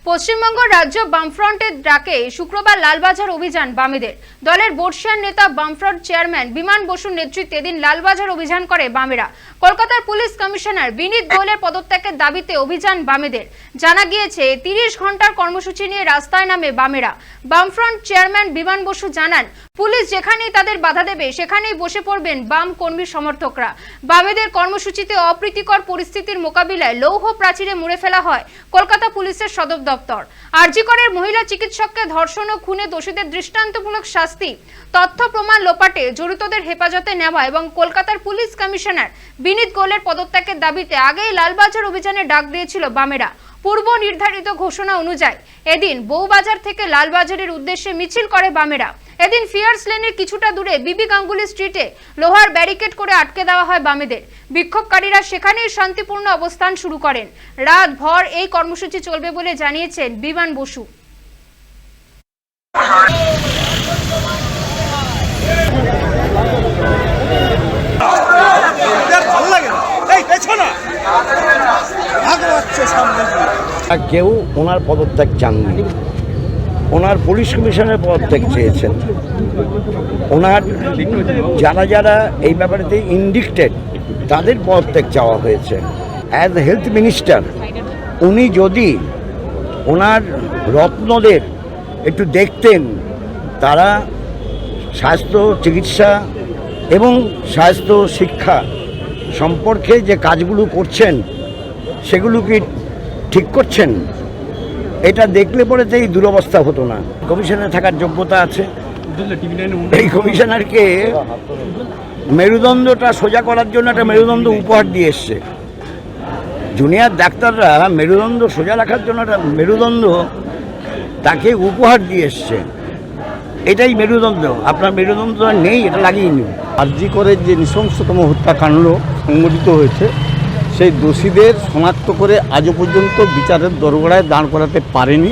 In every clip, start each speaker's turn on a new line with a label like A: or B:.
A: পশ্চিমবঙ্গ রাজ্য বামফ্রন্টের ডাকে শুক্রবার লালবাজার অভিযান বামেদের। দলের বর্ষিয়ান নেতা বামফ্রন্ট চেয়ারম্যান বিমান বসুর নেতৃত্বে এদিন লালবাজার অভিযান করে বামেরা। কলকাতার পুলিশ কমিশনার বিনীত গোয়েলের পদত্যাগের দাবিতে অভিযান বামেদের। জানা গিয়েছে 30 ঘন্টার কর্মসূচি নিয়ে রাস্তায় নামে বামেরা। বামফ্রন্ট চেয়ারম্যান বিমান বসু জানান, পুলিশ যেখানেই তাদের বাধা দেবে সেখানেই বসে পড়বেন বাম কর্মী সমর্থকরা। বামেদের কর্মসূচিতে অপ্রীতিকর পরিস্থিতির মোকাবিলায় লৌহ প্রাচীরে মুড়ে ফেলা হয় কলকাতা পুলিশের সদর দপ্তর। আরজিকরের মহিলা চিকিৎসককে ধর্ষণ ও খুনে দোষীদের দৃষ্টান্তমূলক শাস্তি, তথ্য প্রমাণ লোপাটে জড়িতদের হেফাজতে নেওয়া এবং কলকাতার পুলিশ কমিশনার বিনীত গোয়েলের পদত্যাগের দাবিতে আগেই লালবাজার অভিযানে ডাক দিয়েছিল বামেরা। পূর্ব নির্ধারিত ঘোষণা অনুযায়ী এদিন বউবাজার থেকে লালবাজারের উদ্দেশ্যে মিছিল করে বামেরা। এদিন ফিয়ার্স লেনের কিছুটা দূরে বিবি গাঙ্গুলি স্ট্রিটে লোহার ব্যারিকেড করে আটকে দেওয়া হয় বামেদের। বিক্ষোভকারীরা সেখানেই শান্তিপূর্ণ অবস্থান শুরু করেন। রাতভর এই কর্মসূচি চলবে বলে জানিয়েছেন বিমান বসু।
B: কেউ ওনার পদত্যাগ চাননি, ওনার পুলিশ কমিশনের পদত্যাগ চেয়েছেন। ওনার যারা যারা এই ব্যাপারেতে ইন্ডিক্টেড তাদের পদত্যাগ চাওয়া হয়েছে। অ্যাজ হেলথ মিনিস্টার উনি যদি ওনার রত্নদের একটু দেখতেন, তারা স্বাস্থ্য চিকিৎসা এবং স্বাস্থ্য শিক্ষা সম্পর্কে যে কাজগুলো করছেন সেগুলো কি ঠিক করছেন, এটা দেখলে পরে তো এই দুরবস্থা হতো না। কমিশনে থাকার যোগ্যতা আছে। এই কমিশনারকে মেরুদণ্ডটা সোজা করার জন্য একটা মেরুদণ্ড উপহার দিয়ে এসছে। জুনিয়র ডাক্তাররা মেরুদণ্ড সোজা রাখার জন্য একটা মেরুদণ্ড তাকে উপহার দিয়ে এসছে। এটাই মেরুদণ্ড। আপনার মেরুদণ্ড নেই, এটা লাগিয়ে নিন।
C: আরজিকরের যে নৃশংসতম হত্যাকাণ্ড সংঘটিত হয়েছে, সেই দোষীদের শনাক্ত করে আজও পর্যন্ত বিচারের দোরগোড়ায় দাঁড় করাতে পারেনি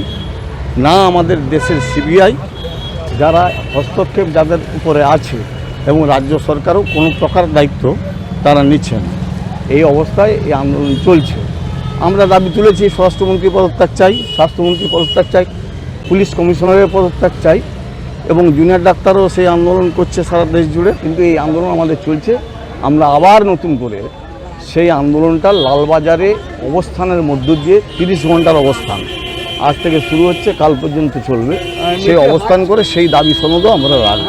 C: না আমাদের দেশের সিবিআই, যারা হস্তক্ষেপ যাদের উপরে আছে, এবং রাজ্য সরকারও কোনো প্রকার দায়িত্ব তারা নিচ্ছে না। এই অবস্থায় এই আন্দোলন চলছে। আমরা দাবি তুলেছি স্বরাষ্ট্রমন্ত্রী পদত্যাগ চাই, স্বাস্থ্যমন্ত্রী পদত্যাগ চাই, পুলিশ কমিশনারের পদত্যাগ চাই, এবং জুনিয়র ডাক্তারও সেই আন্দোলন করছে সারা দেশ জুড়ে। কিন্তু এই আন্দোলন আমাদের চলছে। আমরা আবার নতুন করে সেই আন্দোলনটা লালবাজারে অবস্থানের মধ্য দিয়ে 30 ঘন্টার অবস্থান আজ থেকে শুরু হচ্ছে, কাল পর্যন্ত চলবে। সেই অবস্থান করে সেই দাবি সনদও আমরা রাখব।